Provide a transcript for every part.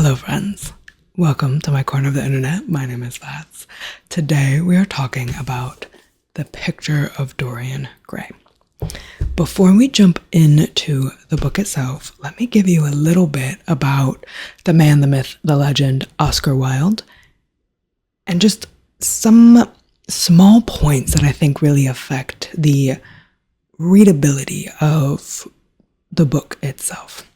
Hello friends, welcome to my corner of the internet. My name is Vats. Today we are talking about the Picture of Dorian Gray. Before we jump into the book itself, let me give you a little bit about the man, the myth, the legend, Oscar Wilde, and just some small points that I think really affect the readability of the book itself.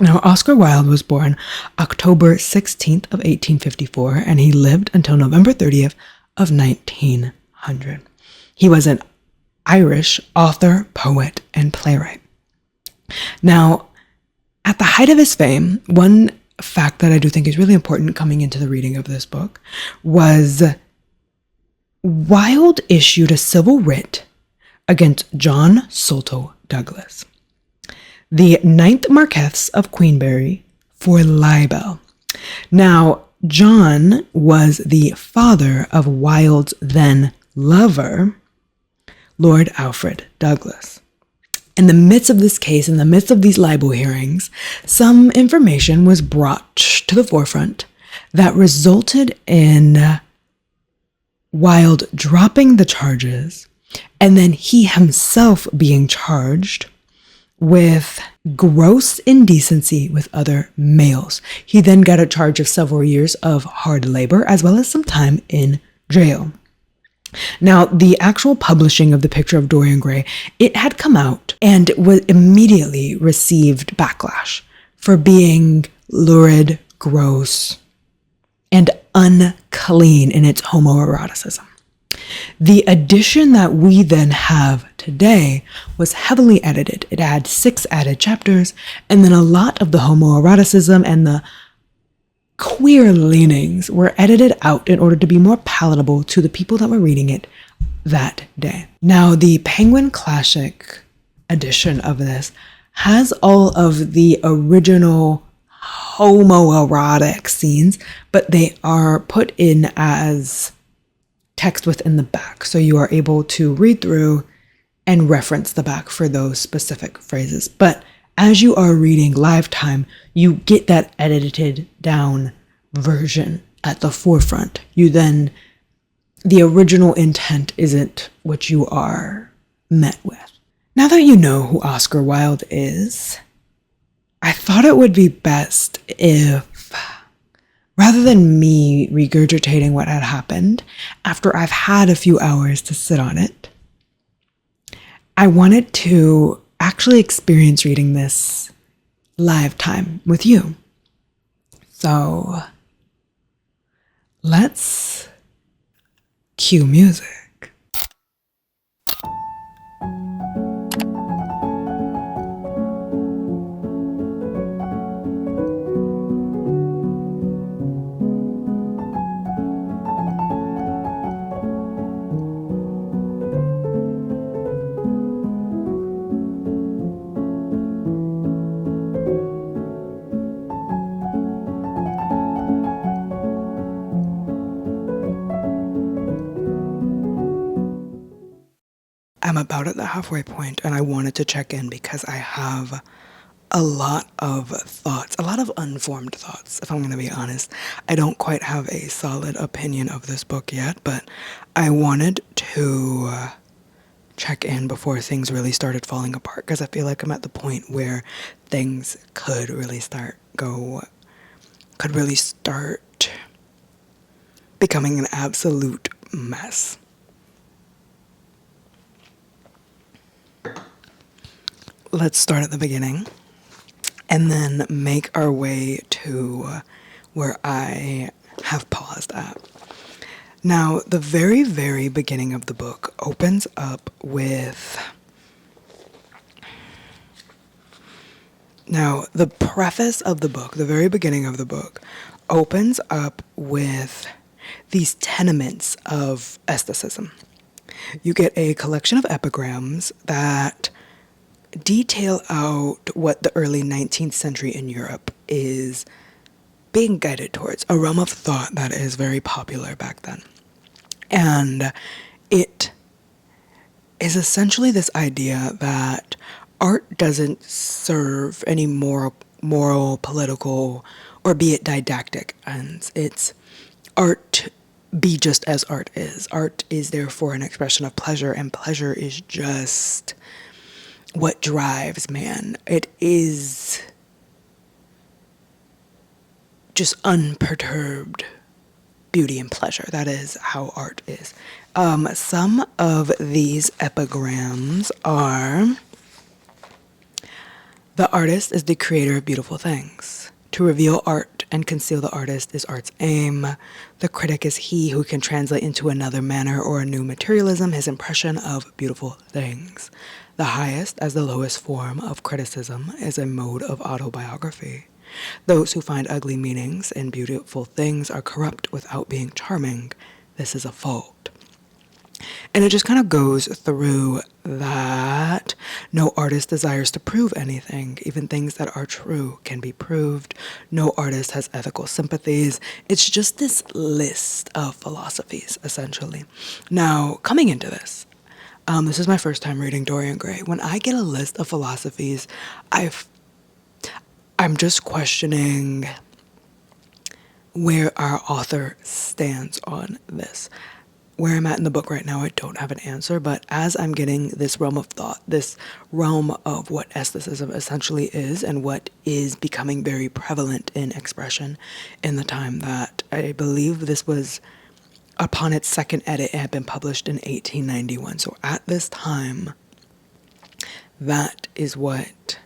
Now, Oscar Wilde was born October 16th of 1854, and he lived until November 30th of 1900. He was an Irish author, poet, and playwright. Now, at the height of his fame, one fact that I do think is really important coming into the reading of this book was Wilde issued a civil writ against John Solto Douglas, the 9th Marquess of Queenberry, for libel. Now, John was the father of Wilde's then lover, Lord Alfred Douglas. In the midst of this case, in the midst of these libel hearings, some information was brought to the forefront that resulted in Wilde dropping the charges and then he himself being charged with gross indecency with other males. He then got a charge of several years of hard labor as well as some time in jail. Now, the actual publishing of the Picture of Dorian Gray, it had come out and was immediately received backlash for being lurid, gross, and unclean in its homoeroticism. The edition that we then have today was heavily edited. It had 6 added chapters, and then a lot of the homoeroticism and the queer leanings were edited out in order to be more palatable to the people that were reading it that day. Now, the Penguin Classic edition of this has all of the original homoerotic scenes, but they are put in as text within the back, so you are able to read through and reference the back for those specific phrases. But as you are reading live time, you get that edited down version at the forefront. The original intent isn't what you are met with. Now that you know who Oscar Wilde is, I thought it would be best if, rather than me regurgitating what had happened after I've had a few hours to sit on it, I wanted to actually experience reading this live time with you. So let's cue music. I'm about at the halfway point and I wanted to check in because I have a lot of thoughts, a lot of unformed thoughts, if I'm going to be honest. I don't quite have a solid opinion of this book yet, but I wanted to check in before things really started falling apart because I feel like I'm at the point where things could really start becoming an absolute mess. Let's start at the beginning and then make our way to where I have paused at. Now, the very, very beginning of the book opens up with... Now, the preface of the book, the very beginning of the book, opens up with these tenements of aestheticism. You get a collection of epigrams that detail out what the early 19th century in Europe is being guided towards, a realm of thought that is very popular back then. And it is essentially this idea that art doesn't serve any moral, political, or be it didactic ends. It's art be just as art is. Art is therefore an expression of pleasure, and pleasure is just what drives man. It is just unperturbed beauty and pleasure. That is how art is. Some of these epigrams are: the artist is the creator of beautiful things. To reveal art and conceal the artist is art's aim. The critic is he who can translate into another manner or a new materialism his impression of beautiful things. The highest as the lowest form of criticism is a mode of autobiography. Those who find ugly meanings in beautiful things are corrupt without being charming. This is a fault. And it just kind of goes through that no artist desires to prove anything. Even things that are true can be proved. No artist has ethical sympathies. It's just this list of philosophies, essentially. Now, coming into this, this is my first time reading Dorian Gray. When I get a list of philosophies, I'm just questioning where our author stands on this. Where I'm at in the book right now, I don't have an answer, but as I'm getting this realm of thought, this realm of what aestheticism essentially is and what is becoming very prevalent in expression in the time that I believe this was, upon its second edit, it had been published in 1891. So at this time, that is what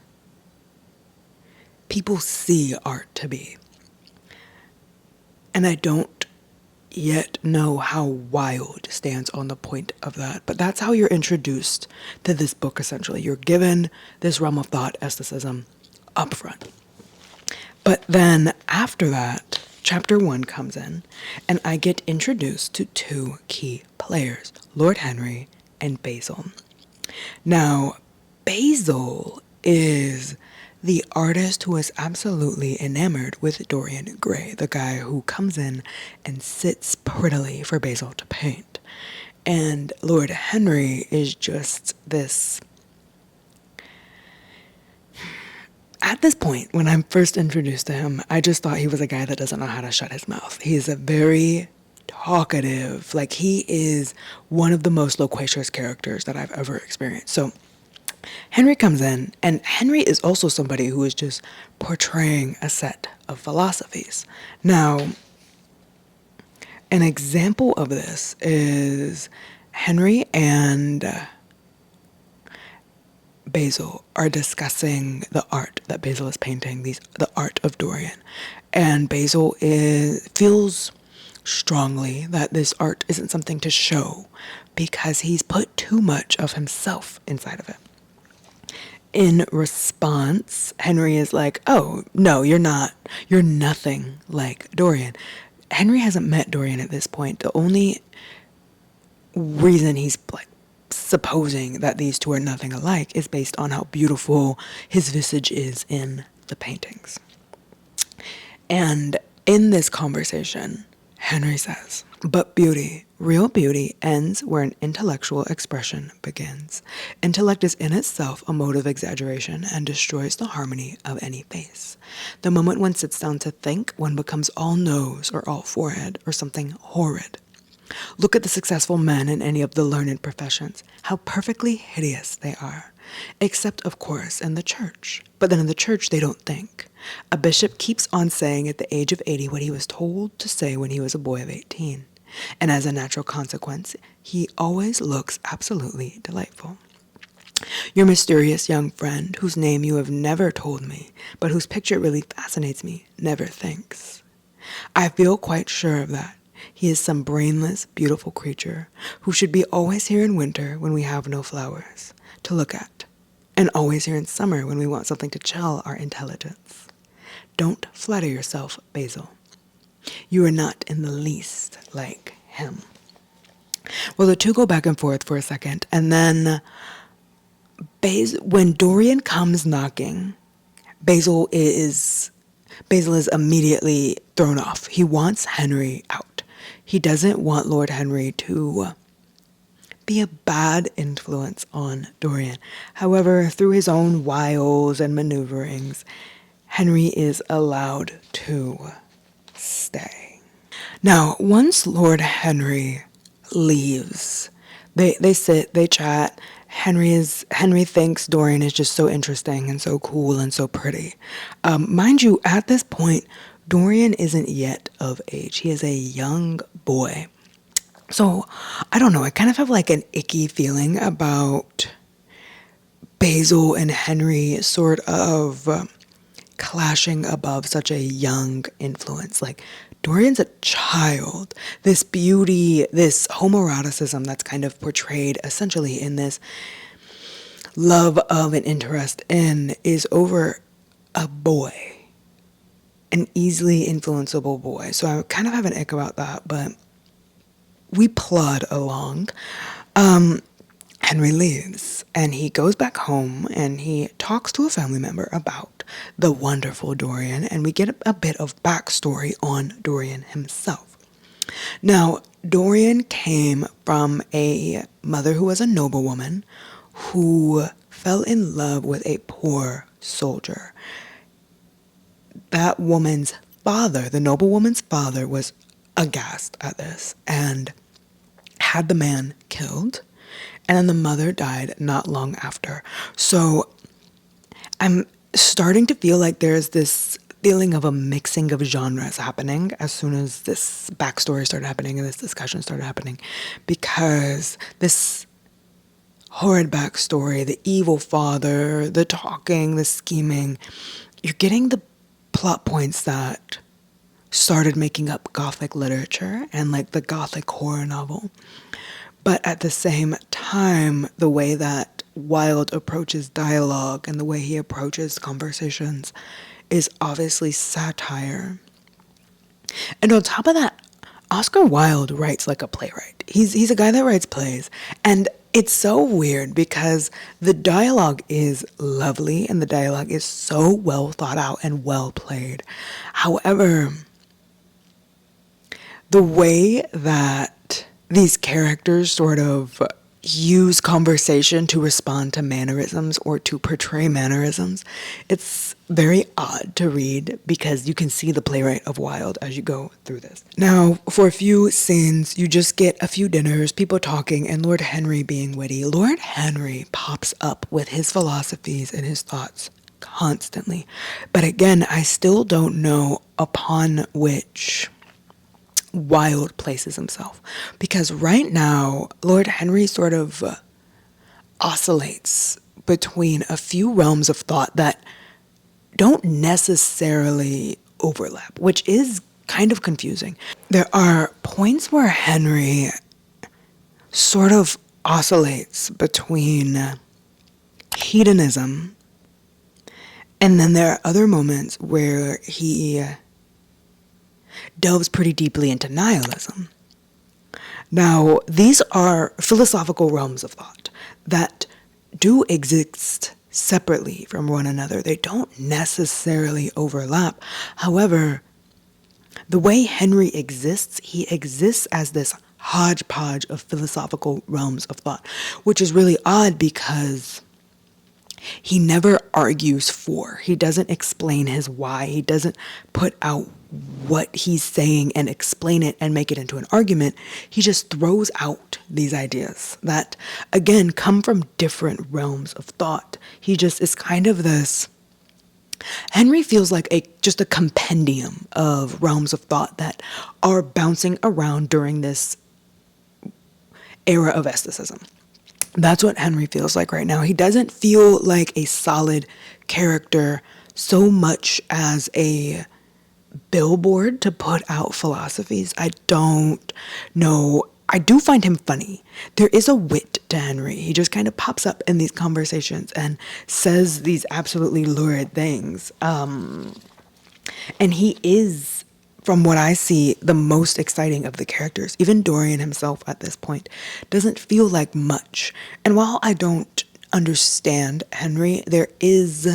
people see art to be. And I don't yet know how Wilde stands on the point of that, but that's how you're introduced to this book, essentially. You're given this realm of thought, aestheticism, up front. But then after that, chapter 1 comes in, and I get introduced to two key players, Lord Henry and Basil. Now, Basil is the artist who is absolutely enamored with Dorian Gray, the guy who comes in and sits prettily for Basil to paint. And Lord Henry is just this... At this point, when I'm first introduced to him, I just thought he was a guy that doesn't know how to shut his mouth. He's a very talkative, like he is one of the most loquacious characters that I've ever experienced. So Henry comes in, and Henry is also somebody who is just portraying a set of philosophies. Now, an example of this is Henry and Basil are discussing the art that Basil is painting, the art of Dorian. And Basil feels strongly that this art isn't something to show because he's put too much of himself inside of it. In response, Henry is like, oh, no, you're not. You're nothing like Dorian. Henry hasn't met Dorian at this point. The only reason he's like supposing that these two are nothing alike is based on how beautiful his visage is in the paintings. And in this conversation, Henry says, but beauty, real beauty, ends where an intellectual expression begins. Intellect is in itself a mode of exaggeration and destroys the harmony of any face. The moment one sits down to think, one becomes all nose or all forehead or something horrid. Look at the successful men in any of the learned professions, how perfectly hideous they are. Except, of course, in the church. But then in the church, they don't think. A bishop keeps on saying at the age of 80 what he was told to say when he was a boy of 18. And as a natural consequence, he always looks absolutely delightful. Your mysterious young friend, whose name you have never told me, but whose picture really fascinates me, never thinks. I feel quite sure of that. He is some brainless, beautiful creature who should be always here in winter when we have no flowers to look at, and always here in summer when we want something to chill our intelligence. Don't flatter yourself, Basil. You are not in the least like him. Well, the two go back and forth for a second, and then when Dorian comes knocking, Basil is immediately thrown off. He wants Henry out. He doesn't want Lord Henry to be a bad influence on Dorian. However, through his own wiles and maneuverings, Henry is allowed to stay. Now, once Lord Henry leaves, they sit, they chat. Henry thinks Dorian is just so interesting and so cool and so pretty. Mind you, at this point, Dorian isn't yet of age. He is a young boy. So, I don't know, I kind of have like an icky feeling about Basil and Henry sort of clashing above such a young influence. Like, Dorian's a child. This beauty, this homoeroticism that's kind of portrayed essentially in this love of and interest in is over a boy, an easily influenceable boy. So I kind of have an ick about that, but we plod along. Henry leaves and he goes back home and he talks to a family member about the wonderful Dorian, and we get a bit of backstory on Dorian himself. Now, Dorian came from a mother who was a noblewoman who fell in love with a poor soldier. That woman's father, the noblewoman's father, was aghast at this and had the man killed. And then the mother died not long after. So I'm starting to feel like there's this feeling of a mixing of genres happening as soon as this backstory started happening and this discussion started happening. Because this horrid backstory, the evil father, the talking, the scheming, you're getting the plot points that started making up Gothic literature and like the Gothic horror novel. But at the same time, the way that Wilde approaches dialogue and the way he approaches conversations is obviously satire. And on top of that, Oscar Wilde writes like a playwright. He's a guy that writes plays. And it's so weird because the dialogue is lovely and the dialogue is so well thought out and well played. However, the way that these characters sort of use conversation to respond to mannerisms or to portray mannerisms, it's very odd to read because you can see the playwright of Wilde as you go through this. Now, for a few scenes, you just get a few dinners, people talking, and Lord Henry being witty. Lord Henry pops up with his philosophies and his thoughts constantly. But again, I still don't know upon which Wilde places himself, because right now Lord Henry sort of oscillates between a few realms of thought that don't necessarily overlap, which is kind of confusing. There are points where Henry sort of oscillates between hedonism, and then there are other moments where he delves pretty deeply into nihilism. Now, these are philosophical realms of thought that do exist separately from one another. They don't necessarily overlap. However, the way Henry exists, he exists as this hodgepodge of philosophical realms of thought, which is really odd because he never argues for. He doesn't explain his why. He doesn't put out what he's saying and explain it and make it into an argument. He just throws out these ideas that, again, come from different realms of thought. He just is kind of this... Henry feels like just a compendium of realms of thought that are bouncing around during this era of aestheticism. That's what Henry feels like right now. He doesn't feel like a solid character so much as a billboard to put out philosophies. I don't know. I do find him funny. There is a wit to Henry. He just kind of pops up in these conversations and says these absolutely lurid things. And he is, from what I see, the most exciting of the characters. Even Dorian himself at this point doesn't feel like much. And while I don't understand Henry, there is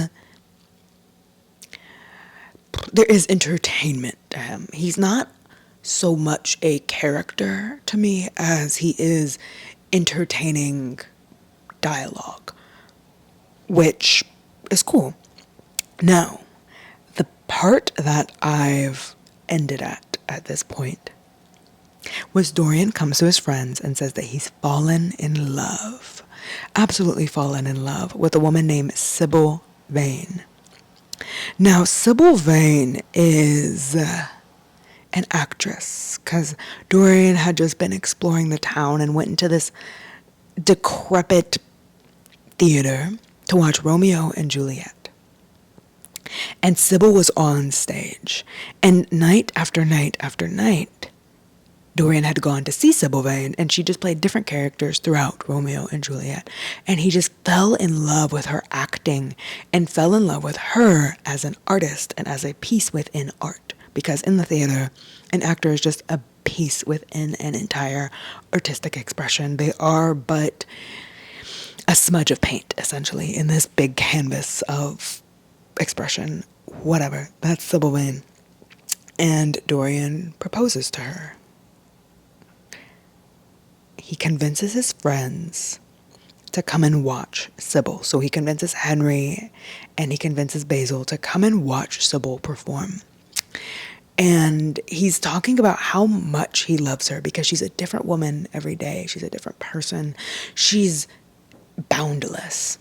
entertainment to him. He's not so much a character to me as he is entertaining dialogue, which is cool. Now, part that I've ended at this point was Dorian comes to his friends and says that he's fallen in love, absolutely fallen in love with a woman named Sybil Vane. Now, Sybil Vane is an actress, because Dorian had just been exploring the town and went into this decrepit theater to watch Romeo and Juliet. And Sybil was on stage, and night after night after night, Dorian had gone to see Sybil Vane, and she just played different characters throughout Romeo and Juliet. And he just fell in love with her acting and fell in love with her as an artist and as a piece within art. Because in the theater, an actor is just a piece within an entire artistic expression. They are but a smudge of paint, essentially, in this big canvas of expression. Whatever. That's Sybil Vane. And Dorian proposes to her. He convinces his friends to come and watch Sybil. So he convinces Henry and he convinces Basil to come and watch Sybil perform. And he's talking about how much he loves her because she's a different woman every day. She's a different person. She's boundless.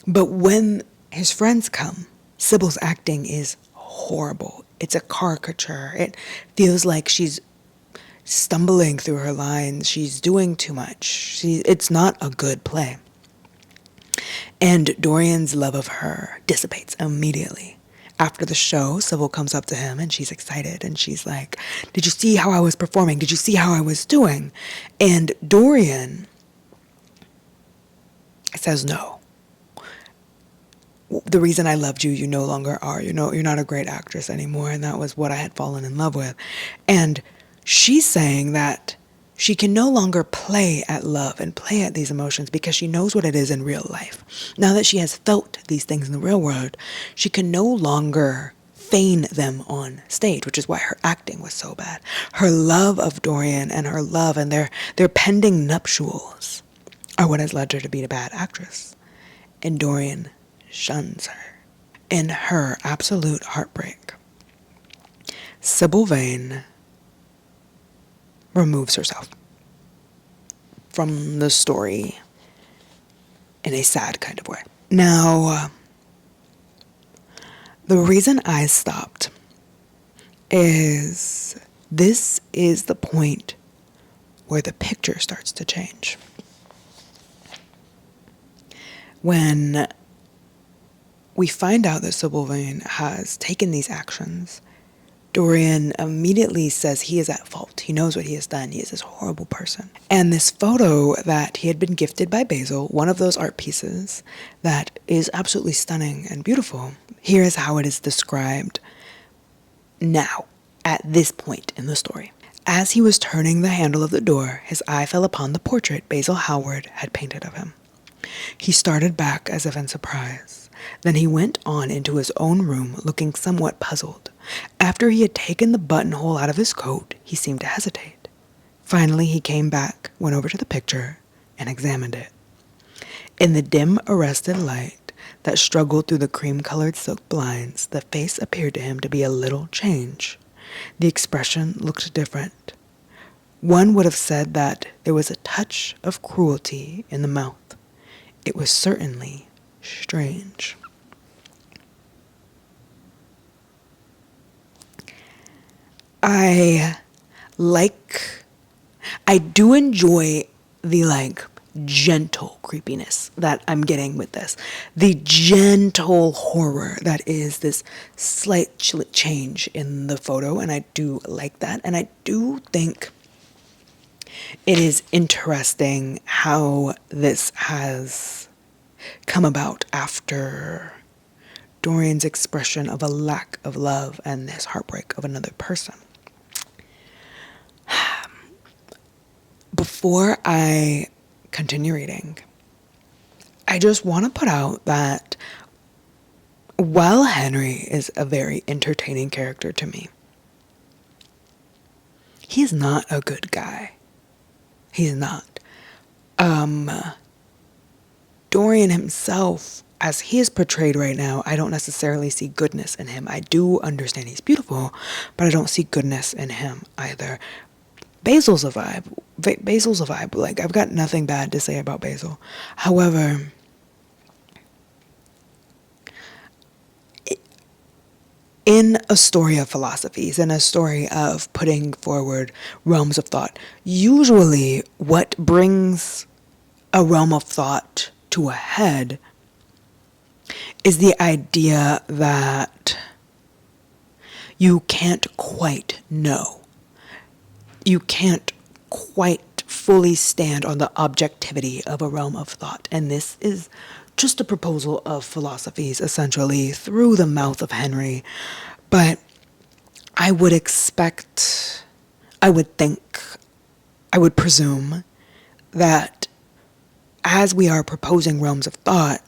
But when his friends come, Sybil's acting is horrible. It's a caricature. It feels like she's stumbling through her lines. She's doing too much. It's not a good play. And Dorian's love of her dissipates immediately. After the show, Sybil comes up to him and she's excited and she's like, "Did you see how I was performing? Did you see how I was doing?" And Dorian says, "No. The reason I loved you, you no longer are. You're not a great actress anymore, and that was what I had fallen in love with." And she's saying that she can no longer play at love and play at these emotions because she knows what it is in real life. Now that she has felt these things in the real world, she can no longer feign them on stage, which is why her acting was so bad. Her love of Dorian and her love and their pending nuptials are what has led her to be a bad actress. And Dorian shuns her. In her absolute heartbreak, Sybil Vane removes herself from the story in a sad kind of way. Now, the reason I stopped is this is the point where the picture starts to change. When we find out that Sybil Vane has taken these actions, Dorian immediately says he is at fault. He knows what he has done. He is this horrible person. And this photo that he had been gifted by Basil, one of those art pieces that is absolutely stunning and beautiful, here is how it is described now, at this point in the story. As he was turning the handle of the door, his eye fell upon the portrait Basil Howard had painted of him. He started back as if in surprise. Then he went on into his own room, looking somewhat puzzled. After he had taken the buttonhole out of his coat, he seemed to hesitate. Finally, he came back, went over to the picture, and examined it. In the dim, arrested light that struggled through the cream-colored silk blinds, the face appeared to him to be a little changed. The expression looked different. One would have said that there was a touch of cruelty in the mouth. It was certainly strange. I do enjoy the gentle creepiness that I'm getting with this. The gentle horror that is this slight change in the photo, and I do like that. And I do think it is interesting how this has come about after Dorian's expression of a lack of love and his heartbreak of another person. Before I continue reading, I just want to put out that while Henry is a very entertaining character to me, he's not a good guy. He's not. Dorian himself as he is portrayed right now, I don't necessarily see goodness in him. I do understand he's beautiful, but I don't see goodness in him either. Basil's a vibe. Basil's a vibe. Like, I've got nothing bad to say about Basil. However, in a story of philosophies, in a story of putting forward realms of thought, usually what brings a realm of thought to a head is the idea that you can't quite know. You can't quite fully stand on the objectivity of a realm of thought. And this is just a proposal of philosophies, essentially, through the mouth of Henry. But I would expect, I would think, I would presume that as we are proposing realms of thought,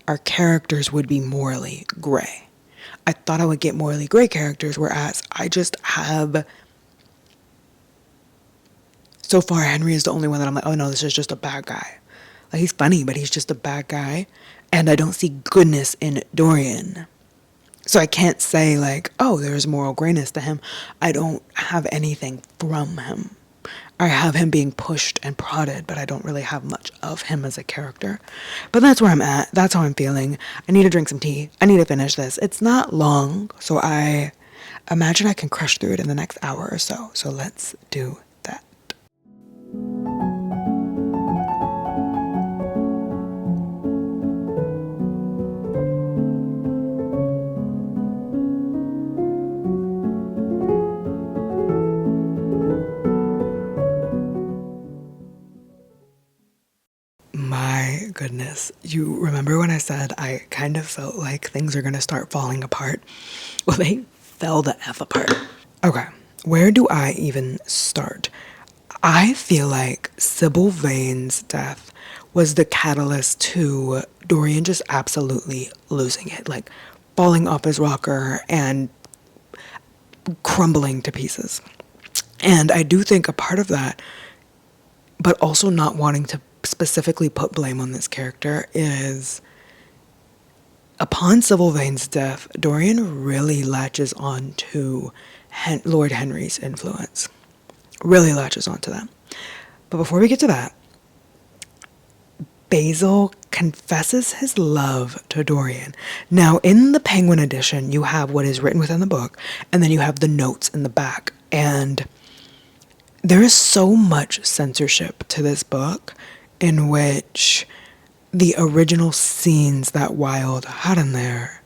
our characters would be morally gray. I thought I would get morally gray characters, whereas I just have... So far, Henry is the only one that I'm like, oh no, this is just a bad guy. Like, he's funny, but he's just a bad guy. And I don't see goodness in Dorian. So I can't say like, oh, there's moral grayness to him. I don't have anything from him. I have him being pushed and prodded, but I don't really have much of him as a character. But that's where I'm at. That's how I'm feeling. I need to drink some tea. I need to finish this. It's not long, so I imagine I can crush through it in the next hour or so. So let's do that. My goodness, you remember when I said I kind of felt like things are going to start falling apart? Well, they fell the F apart. Okay, where do I even start? I feel like Sybil Vane's death was the catalyst to Dorian just absolutely losing it, like falling off his rocker and crumbling to pieces. And I do think a part of that, but also not wanting to specifically put blame on this character, is upon Sybil Vane's death, Dorian really latches on to Lord Henry's influence. Really latches onto that. But before we get to that, Basil confesses his love to Dorian. Now, in the Penguin edition, you have what is written within the book, and then you have the notes in the back. And there is so much censorship to this book, in which the original scenes that Wilde had in there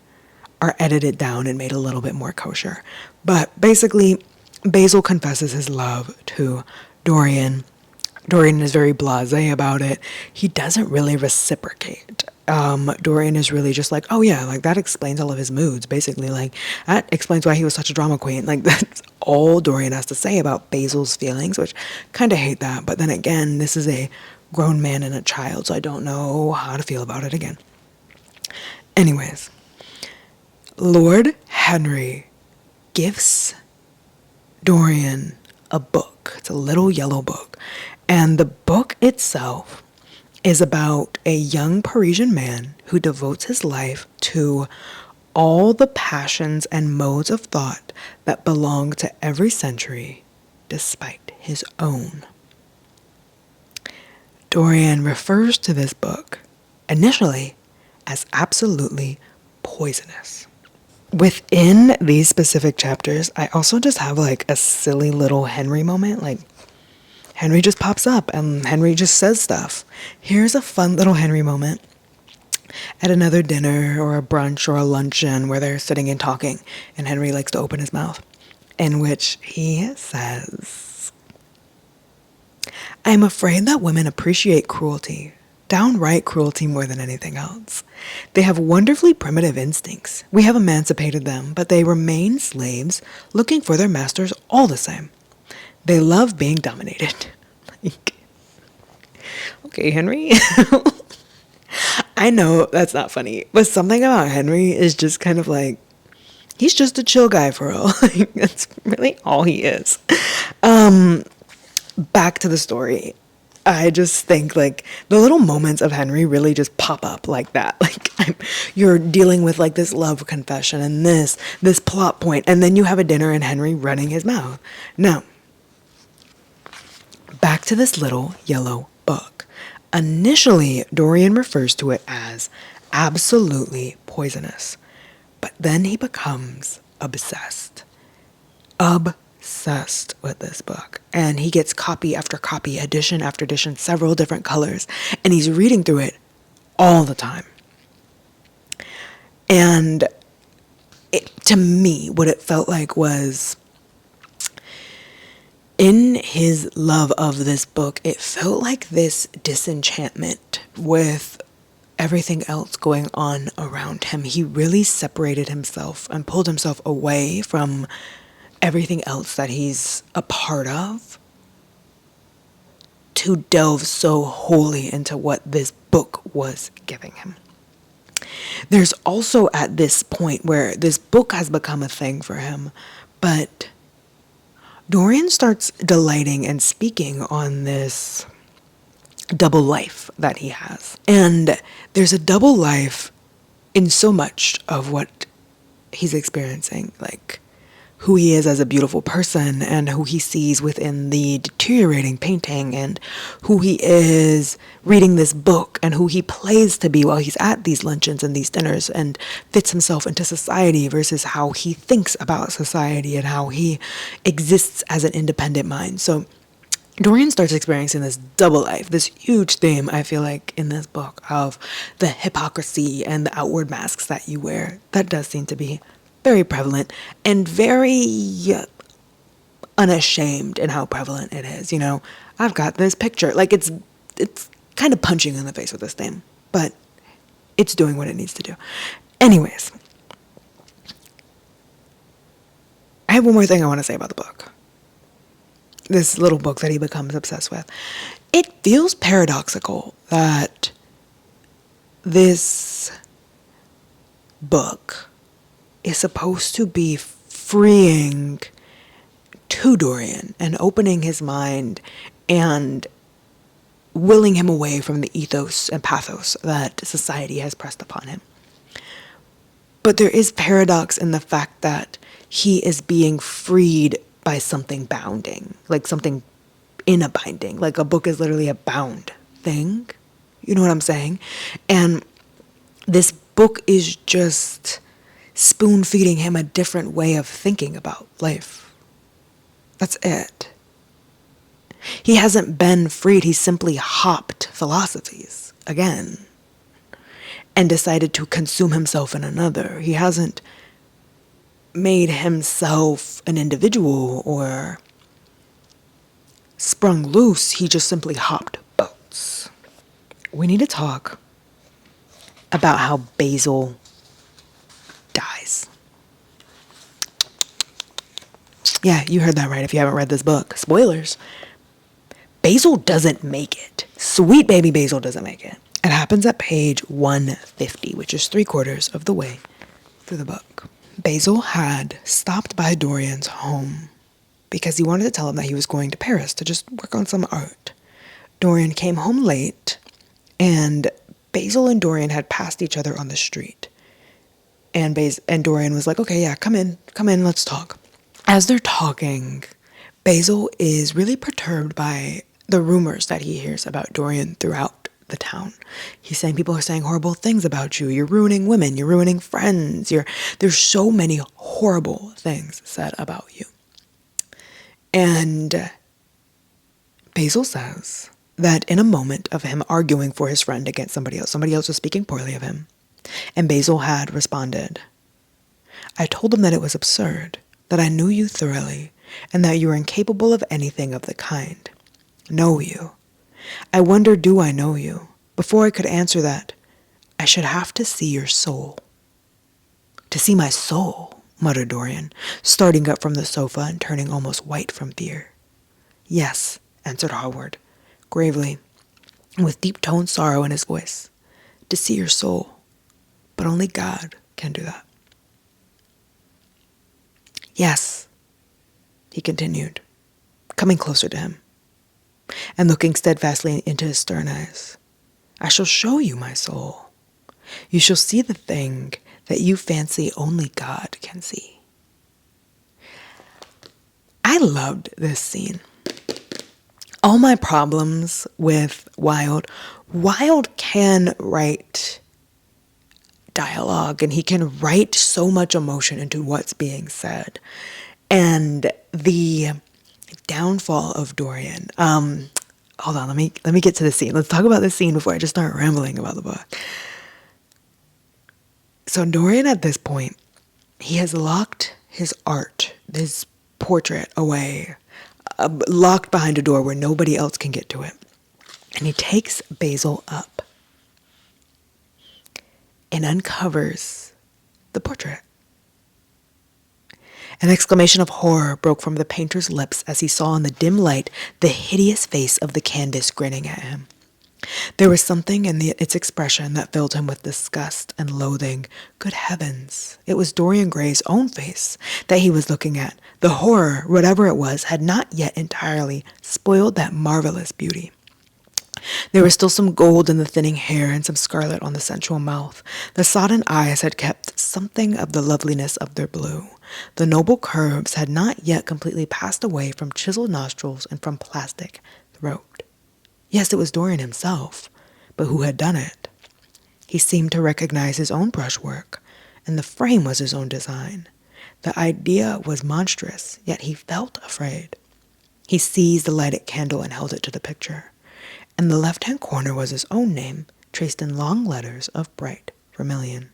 are edited down and made a little bit more kosher. But basically, Basil confesses his love to Dorian. Dorian is very blasé about it. He doesn't really reciprocate. Dorian is really just like, oh yeah, like that explains all of his moods, basically. Like, that explains why he was such a drama queen. Like, that's all Dorian has to say about Basil's feelings, which kind of hate that. But then again, this is a grown man and a child, so I don't know how to feel about it again. Anyways, Lord Henry gives Dorian a book. It's a little yellow book. And the book itself is about a young Parisian man who devotes his life to all the passions and modes of thought that belong to every century, despite his own. Dorian refers to this book initially as absolutely poisonous. Within these specific chapters, I also just have like a silly little Henry moment. Like, Henry just pops up and Henry just says stuff. Here's a fun little Henry moment at another dinner or a brunch or a luncheon where they're sitting and talking, and Henry likes to open his mouth, in which he says, I am afraid that women appreciate cruelty, downright cruelty, more than anything else. They have wonderfully primitive instincts. We have emancipated them, but they remain slaves, looking for their masters all the same. They love being dominated. Like, okay, Henry. I know that's not funny, but something about Henry is just kind of like, he's just a chill guy for real. Like, that's really all he is. Back to the story. I just think like the little moments of Henry really just pop up like that. Like you're dealing with like this love confession and this plot point, and then you have a dinner and Henry running his mouth. Now, back to this little yellow book. Initially, Dorian refers to it as absolutely poisonous, but then he becomes obsessed with this book, and he gets copy after copy, edition after edition, several different colors, and he's reading through it all the time. And to me, what it felt like was, in his love of this book, it felt like this disenchantment with everything else going on around him. He really separated himself and pulled himself away from everything else that he's a part of to delve so wholly into what this book was giving him. There's also at this point where this book has become a thing for him, but Dorian starts delighting and speaking on this double life that he has. And there's a double life in so much of what he's experiencing, like who he is as a beautiful person and who he sees within the deteriorating painting, and who he is reading this book, and who he plays to be while he's at these luncheons and these dinners and fits himself into society versus how he thinks about society and how he exists as an independent mind. So Dorian starts experiencing this double life, this huge theme, I feel like, in this book of the hypocrisy and the outward masks that you wear. That does seem to be very prevalent and very unashamed in how prevalent it is. You know, I've got this picture. Like, it's kind of punching in the face with this thing, but it's doing what it needs to do. Anyways, I have one more thing I want to say about the book. This little book that he becomes obsessed with. It feels paradoxical that this book is supposed to be freeing to Dorian and opening his mind and willing him away from the ethos and pathos that society has pressed upon him. But there is paradox in the fact that he is being freed by something bounding, like something in a binding. Like a book is literally a bound thing. You know what I'm saying? And this book is just spoon feeding him a different way of thinking about life. That's it. He hasn't been freed. He's simply hopped philosophies again and decided to consume himself in another. He hasn't made himself an individual or sprung loose. He just simply hopped boats. We need to talk about how Basil dies. Yeah, you heard that right if you haven't read this book. Spoilers. Basil doesn't make it. Sweet baby Basil doesn't make it. It happens at page 150, which is 3/4 of the way through the book. Basil had stopped by Dorian's home because he wanted to tell him that he was going to Paris to just work on some art. Dorian came home late, and Basil and Dorian had passed each other on the street. And Dorian was like, okay, yeah, come in, let's talk. As they're talking, Basil is really perturbed by the rumors that he hears about Dorian throughout the town. He's saying people are saying horrible things about you. You're ruining women. You're ruining friends. There's so many horrible things said about you. And Basil says that in a moment of him arguing for his friend against somebody else was speaking poorly of him. And Basil had responded, I told him that it was absurd, that I knew you thoroughly, and that you were incapable of anything of the kind. Know you. I wonder, do I know you? Before I could answer that, I should have to see your soul. To see my soul, muttered Dorian, starting up from the sofa and turning almost white from fear. Yes, answered Howard, gravely, with deep-toned sorrow in his voice. To see your soul. But only God can do that. Yes, he continued, coming closer to him. and looking steadfastly into his stern eyes. I shall show you my soul. You shall see the thing that you fancy only God can see. I loved this scene. All my problems with Wilde can write dialogue, and he can write so much emotion into what's being said. And the downfall of Dorian, hold on, let me get to the scene. Let's talk about this scene before I just start rambling about the book. So Dorian, at this point, he has locked his art, his portrait, away, locked behind a door where nobody else can get to it. And he takes Basil up and uncovers the portrait. An exclamation of horror broke from the painter's lips as he saw in the dim light the hideous face of the canvas grinning at him. There was something in its expression that filled him with disgust and loathing. Good heavens, it was Dorian Gray's own face that he was looking at. The horror, whatever it was, had not yet entirely spoiled that marvelous beauty. There was still some gold in the thinning hair and some scarlet on the sensual mouth. The sodden eyes had kept something of the loveliness of their blue. The noble curves had not yet completely passed away from chiseled nostrils and from plastic throat. Yes, it was Dorian himself, but who had done it? He seemed to recognize his own brushwork, and the frame was his own design. The idea was monstrous, yet he felt afraid. He seized the lighted candle and held it to the picture. In the left-hand corner was his own name, traced in long letters of bright vermilion.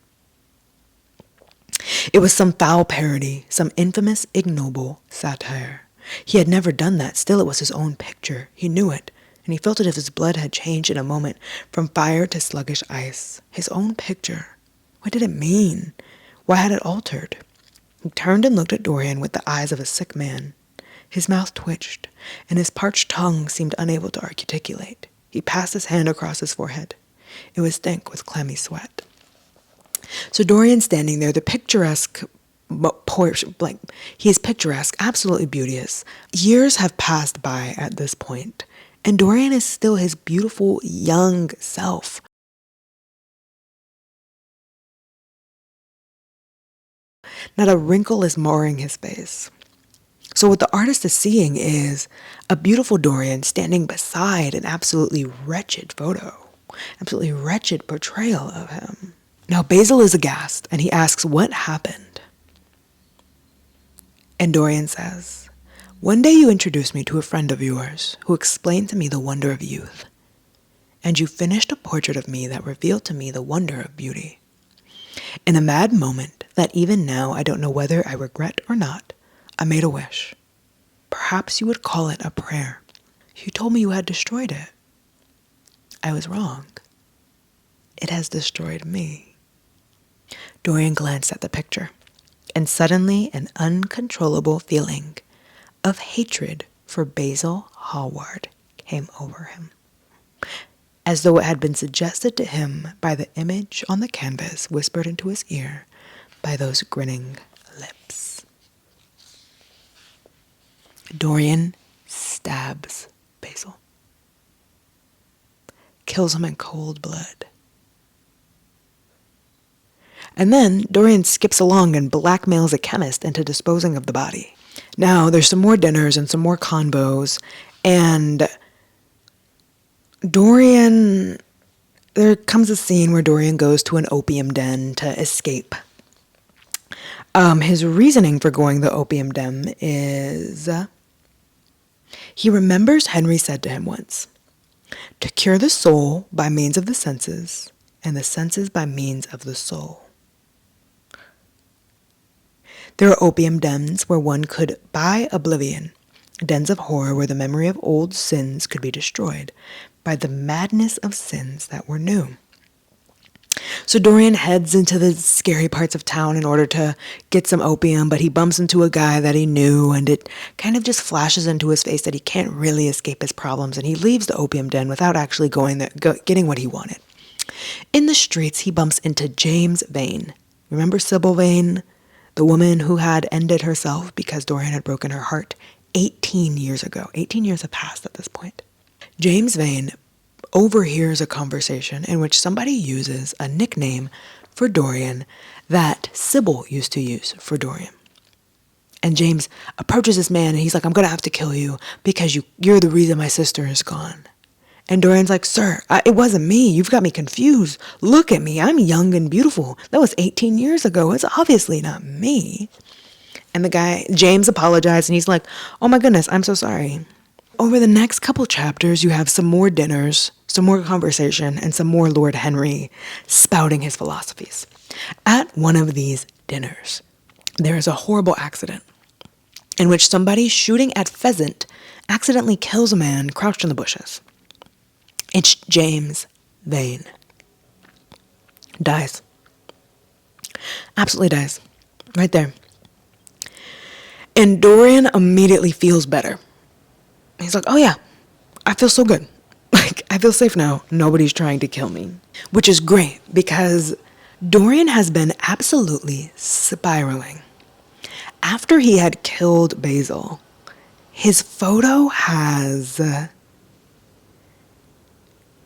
It was some foul parody, some infamous, ignoble satire. He had never done that, still it was his own picture. He knew it, and he felt it as if his blood had changed in a moment from fire to sluggish ice. His own picture. What did it mean? Why had it altered? He turned and looked at Dorian with the eyes of a sick man. His mouth twitched, and his parched tongue seemed unable to articulate. He passed his hand across his forehead. It was dank with clammy sweat. So Dorian standing there, the picturesque he is picturesque, absolutely beauteous. Years have passed by at this point, and Dorian is still his beautiful young self. Not a wrinkle is marring his face. So what the artist is seeing is a beautiful Dorian standing beside an absolutely wretched photo, absolutely wretched portrayal of him. Now Basil is aghast, and he asks what happened. And Dorian says, "One day you introduced me to a friend of yours who explained to me the wonder of youth, and you finished a portrait of me that revealed to me the wonder of beauty. In a mad moment that even now I don't know whether I regret or not, I made a wish. Perhaps you would call it a prayer. You told me you had destroyed it. I was wrong. It has destroyed me." Dorian glanced at the picture, and suddenly an uncontrollable feeling of hatred for Basil Hallward came over him, as though it had been suggested to him by the image on the canvas whispered into his ear by those grinning lips. Dorian stabs Basil, kills him in cold blood. And then Dorian skips along and blackmails a chemist into disposing of the body. Now there's some more dinners and some more convos, and there comes a scene where Dorian goes to an opium den to escape. His reasoning for going to the opium den is he remembers Henry said to him once, "To cure the soul by means of the senses, and the senses by means of the soul." There are opium dens where one could buy oblivion, dens of horror where the memory of old sins could be destroyed by the madness of sins that were new. So Dorian heads into the scary parts of town in order to get some opium, but he bumps into a guy that he knew, and it kind of just flashes into his face that he can't really escape his problems, and he leaves the opium den without actually getting what he wanted. In the streets, he bumps into James Vane. Remember Sybil Vane, the woman who had ended herself because Dorian had broken her heart 18 years ago. 18 years have passed at this point. James Vane overhears a conversation in which somebody uses a nickname for Dorian that Sybil used to use for Dorian. And James approaches this man and he's like, I'm going to have to kill you because you're the reason my sister is gone. And Dorian's like, sir, it wasn't me. You've got me confused. Look at me. I'm young and beautiful. That was 18 years ago. It's obviously not me. And the guy, James, apologized and he's like, oh my goodness, I'm so sorry. Over the next couple chapters, you have some more dinners, some more conversation, and some more Lord Henry spouting his philosophies. At one of these dinners, there is a horrible accident in which somebody shooting at pheasant accidentally kills a man crouched in the bushes. It's James Vane. Dies. Absolutely dies. Right there. And Dorian immediately feels better. He's like, oh yeah, I feel so good. Like, I feel safe now. Nobody's trying to kill me. Which is great because Dorian has been absolutely spiraling. After he had killed Basil, his photo has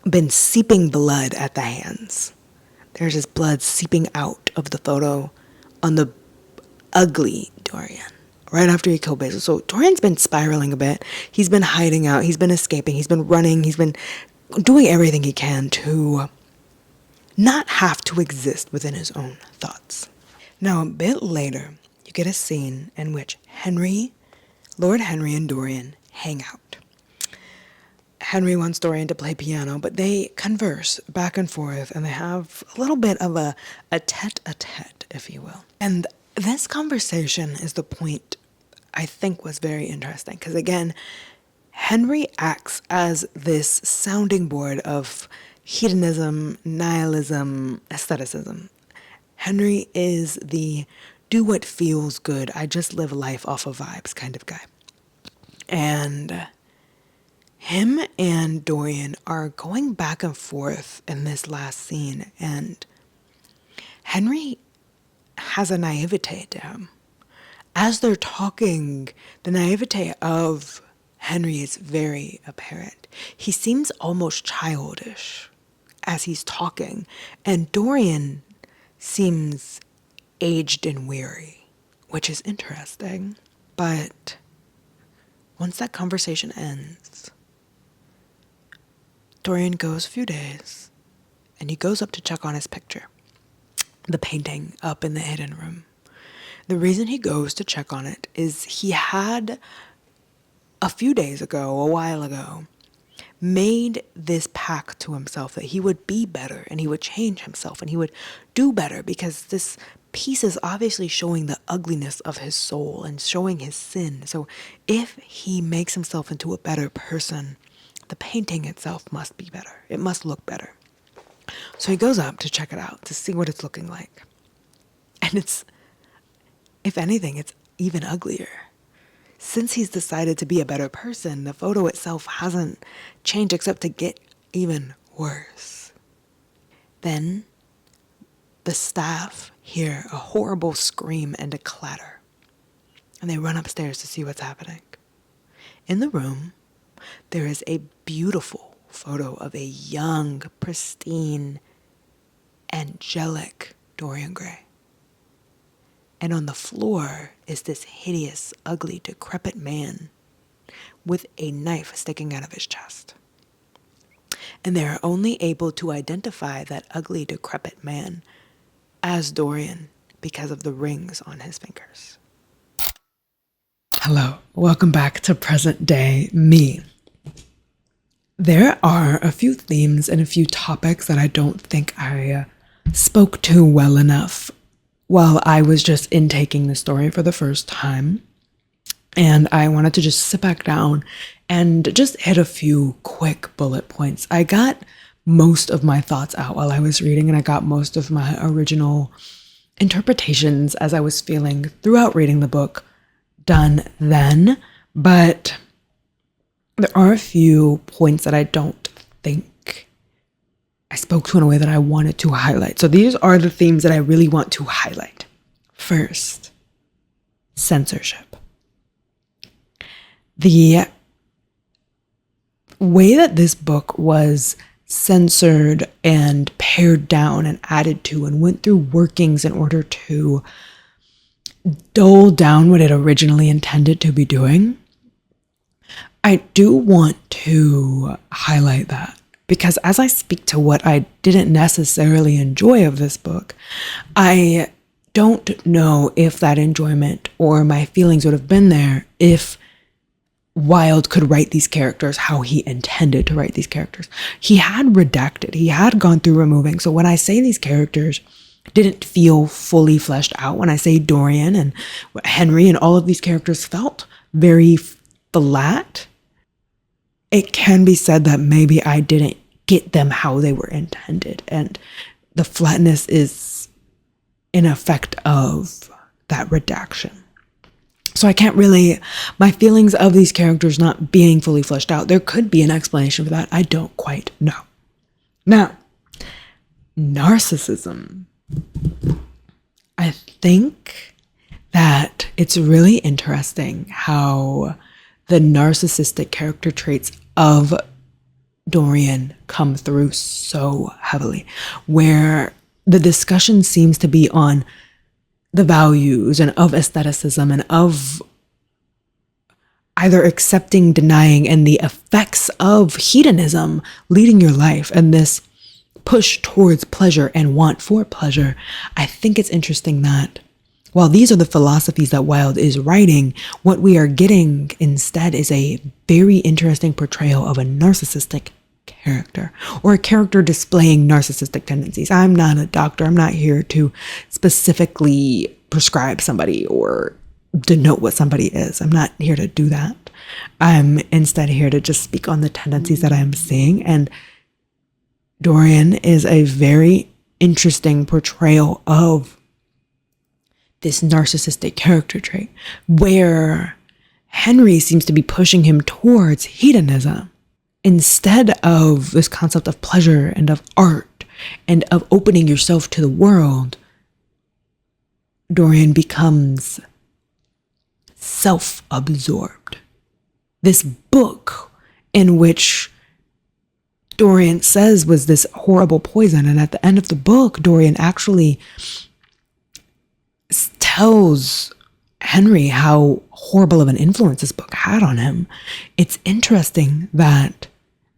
been seeping blood at the hands. There's just blood seeping out of the photo on the ugly Dorian right after he killed Basil. So Dorian's been spiraling a bit. He's been hiding out. He's been escaping. He's been running. He's been doing everything he can to not have to exist within his own thoughts. Now, a bit later, you get a scene in which Lord Henry and Dorian hang out. Henry wants Dorian to play piano, but they converse back and forth, and they have a little bit of a tete-a-tete, if you will. And this conversation is the point I think was very interesting, because again, Henry acts as this sounding board of hedonism, nihilism, aestheticism. Henry is the do what feels good, I just live life off of vibes kind of guy. And him and Dorian are going back and forth in this last scene, and Henry has a naivete to him. As they're talking, the naivete of Henry is very apparent. He seems almost childish as he's talking, and Dorian seems aged and weary, which is interesting. But once that conversation ends, Dorian goes a few days, and he goes up to check on his picture, the painting up in the hidden room. The reason he goes to check on it is he had, a few days ago, a while ago, made this pact to himself that he would be better and he would change himself and he would do better, because this piece is obviously showing the ugliness of his soul and showing his sin. So if he makes himself into a better person, the painting itself must be better. It must look better. So he goes up to check it out, to see what it's looking like. And it's, if anything, it's even uglier. Since he's decided to be a better person, the photo itself hasn't changed except to get even worse. Then the staff hear a horrible scream and a clatter, and they run upstairs to see what's happening. In the room, there is a beautiful photo of a young, pristine, angelic Dorian Gray. And on the floor is this hideous, ugly, decrepit man with a knife sticking out of his chest. And they are only able to identify that ugly, decrepit man as Dorian because of the rings on his fingers. Hello, welcome back to present day me. There are a few themes and a few topics that I don't think I spoke to well enough while I was just intaking the story for the first time. And I wanted to just sit back down and just hit a few quick bullet points. I got most of my thoughts out while I was reading, and I got most of my original interpretations as I was feeling throughout reading the book done then. But there are a few points that I don't think I spoke to in a way that I wanted to highlight. So these are the themes that I really want to highlight. First, censorship. The way that this book was censored and pared down and added to and went through workings in order to dull down what it originally intended to be doing, I do want to highlight that, because as I speak to what I didn't necessarily enjoy of this book, I don't know if that enjoyment or my feelings would have been there if Wilde could write these characters how he intended to write these characters. He had redacted, he had gone through removing. So when I say these characters didn't feel fully fleshed out, when I say Dorian and Henry and all of these characters felt very flat, it can be said that maybe I didn't get them how they were intended. And the flatness is an effect of that redaction. So I can't really, my feelings of these characters not being fully fleshed out, there could be an explanation for that. I don't quite know. Now, narcissism. I think that it's really interesting how the narcissistic character traits of Dorian come through so heavily, where the discussion seems to be on the values and of aestheticism and of either accepting, denying, and the effects of hedonism leading your life, and this push towards pleasure and want for pleasure. I think it's interesting that while these are the philosophies that Wilde is writing, what we are getting instead is a very interesting portrayal of a narcissistic character, or a character displaying narcissistic tendencies. I'm not a doctor. I'm not here to specifically prescribe somebody or denote what somebody is. I'm not here to do that. I'm instead here to just speak on the tendencies that I'm seeing. And Dorian is a very interesting portrayal of this narcissistic character trait, where Henry seems to be pushing him towards hedonism instead of this concept of pleasure and of art and of opening yourself to the world. Dorian becomes self-absorbed. This book, in which Dorian says was this horrible poison, and at the end of the book, Dorian actually tells Henry how horrible of an influence this book had on him. It's interesting that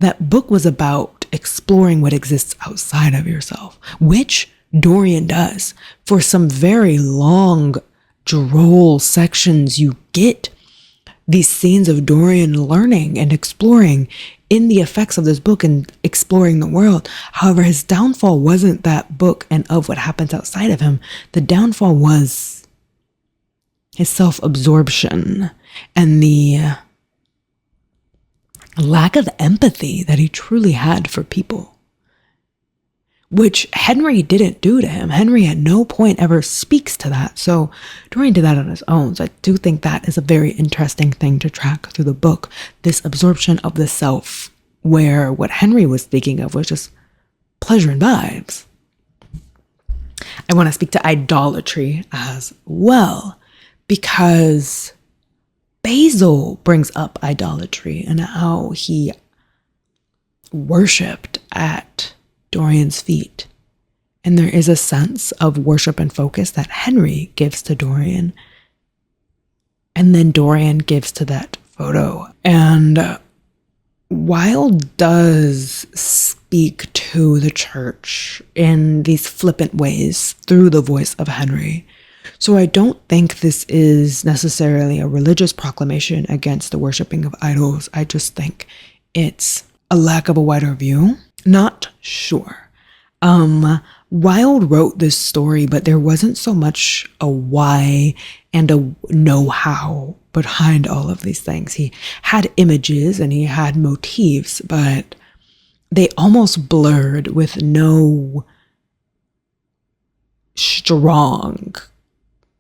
that book was about exploring what exists outside of yourself, which Dorian does. For some very long, droll sections, you get these scenes of Dorian learning and exploring in the effects of this book and exploring the world. However, his downfall wasn't that book and of what happens outside of him. The downfall was his self-absorption and the lack of empathy that he truly had for people, which Henry didn't do to him. Henry at no point ever speaks to that. So Dorian did that on his own. So I do think that is a very interesting thing to track through the book, this absorption of the self, where what Henry was speaking of was just pleasure and vibes. I want to speak to idolatry as well, because Basil brings up idolatry and how he worshipped at Dorian's feet. And there is a sense of worship and focus that Henry gives to Dorian. And then Dorian gives to that photo. And Wilde does speak to the church in these flippant ways through the voice of Henry. So I don't think this is necessarily a religious proclamation against the worshiping of idols. I just think it's a lack of a wider view. Not sure. Wilde wrote this story, but there wasn't so much a why and a know-how behind all of these things. He had images and he had motifs, but they almost blurred with no strong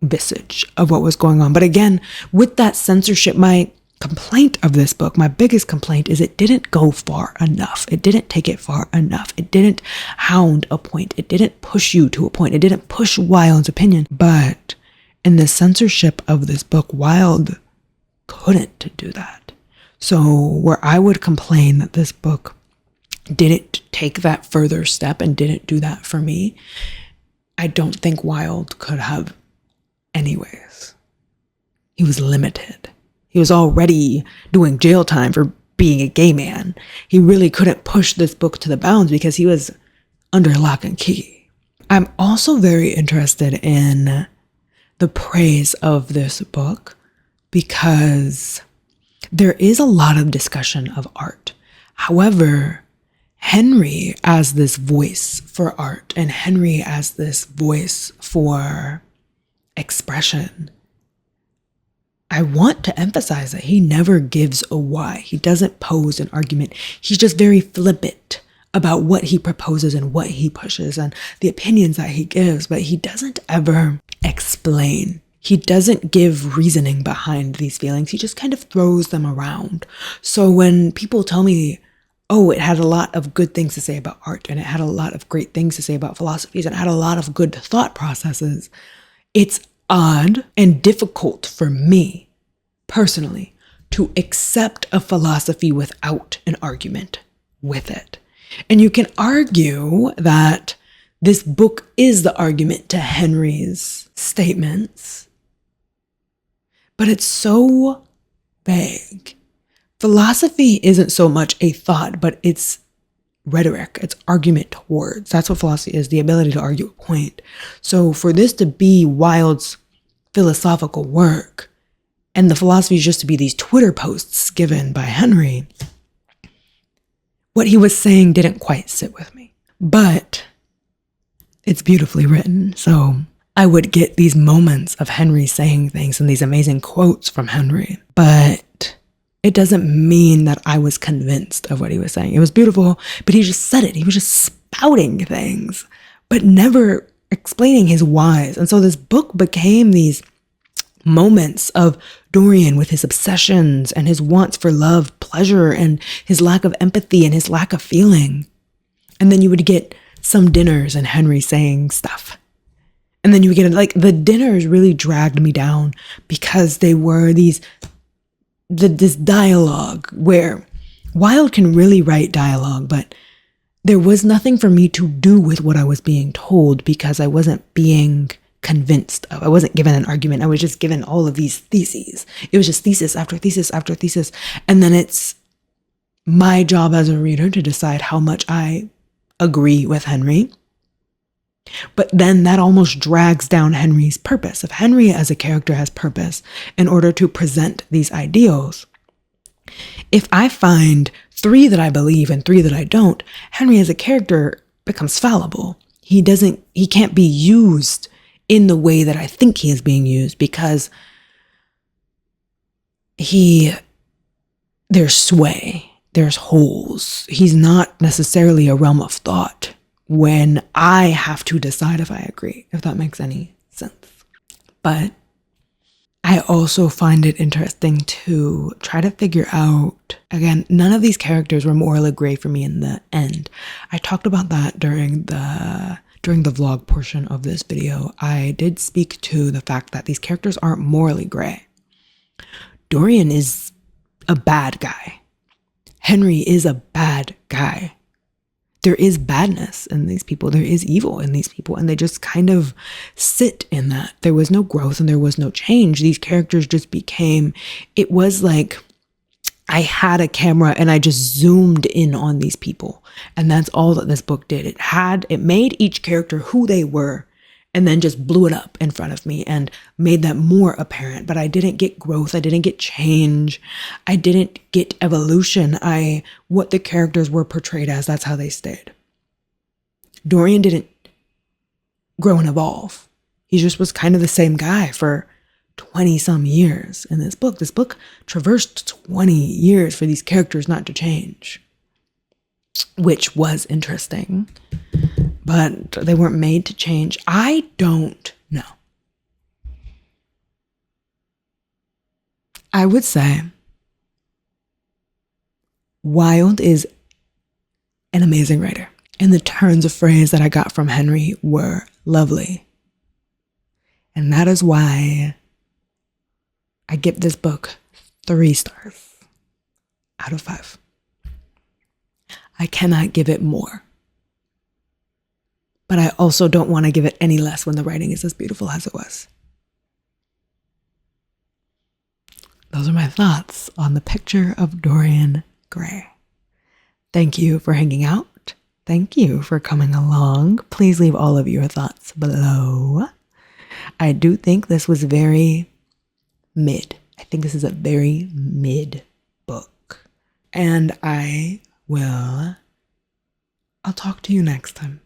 visage of what was going on. But again, with that censorship, my complaint of this book, my biggest complaint, is it didn't go far enough. It didn't take it far enough. It didn't hound a point. It didn't push you to a point. It didn't push Wilde's opinion. But in the censorship of this book, Wilde couldn't do that. So where I would complain that this book didn't take that further step and didn't do that for me, I don't think Wilde could have anyways. He was limited. He was already doing jail time for being a gay man. He really couldn't push this book to the bounds because he was under lock and key. I'm also very interested in the praise of this book because there is a lot of discussion of art. However, Henry as this voice for art and Henry as this voice for expression, I want to emphasize that he never gives a why. He doesn't pose an argument. He's just very flippant about what he proposes and what he pushes and the opinions that he gives, but he doesn't ever explain. He doesn't give reasoning behind these feelings. He just kind of throws them around. So when people tell me, oh, it had a lot of good things to say about art and it had a lot of great things to say about philosophies and it had a lot of good thought processes, it's odd and difficult for me personally to accept a philosophy without an argument with it. And you can argue that this book is the argument to Henry's statements, but it's so vague. Philosophy isn't so much a thought, but it's rhetoric, it's argument words. That's what philosophy is, the ability to argue a point. So for this to be Wilde's philosophical work, and the philosophy just to be these Twitter posts given by Henry, what he was saying didn't quite sit with me. But it's beautifully written. So I would get these moments of Henry saying things and these amazing quotes from Henry. But it doesn't mean that I was convinced of what he was saying. It was beautiful, but he just said it. He was just spouting things, but never explaining his whys. And so this book became these moments of Dorian with his obsessions and his wants for love, pleasure, and his lack of empathy and his lack of feeling. And then you would get some dinners and Henry saying stuff. And then you would get like the dinners really dragged me down because they were this dialogue where Wilde can really write dialogue, but there was nothing for me to do with what I was being told because I wasn't being convinced of. I wasn't given an argument. I was just given all of these theses. It was just thesis after thesis after thesis. And then it's my job as a reader to decide how much I agree with Henry. But then that almost drags down Henry's purpose. If Henry as a character has purpose in order to present these ideals, if I find 3 that I believe and 3 that I don't, Henry as a character becomes fallible. He can't be used in the way that I think he is being used because there's sway, there's holes. He's not necessarily a realm of thought when I have to decide if I agree, if that makes any sense. But I also find it interesting to try to figure out, again, none of these characters were morally gray for me in the end. I talked about that during the vlog portion of this video. I did speak to the fact that these characters aren't morally gray. Dorian is a bad guy. Henry is a bad guy. There is badness in these people. There is evil in these people. And they just kind of sit in that. There was no growth and there was no change. These characters just became, it was like I had a camera and I just zoomed in on these people. And that's all that this book did. It made each character who they were and then just blew it up in front of me and made that more apparent. But I didn't get growth. I didn't get change. I didn't get evolution. What the characters were portrayed as, that's how they stayed. Dorian didn't grow and evolve. He just was kind of the same guy for 20 some years in this book. This book traversed 20 years for these characters not to change, which was interesting. But they weren't made to change. I don't know. I would say Wilde is an amazing writer. And the turns of phrase that I got from Henry were lovely. And that is why I give this book 3 stars. out of 5. I cannot give it more. But I also don't want to give it any less when the writing is as beautiful as it was. Those are my thoughts on the Picture of Dorian Gray. Thank you for hanging out. Thank you for coming along. Please leave all of your thoughts below. I do think this was very mid. I think this is a very mid book. And I'll talk to you next time.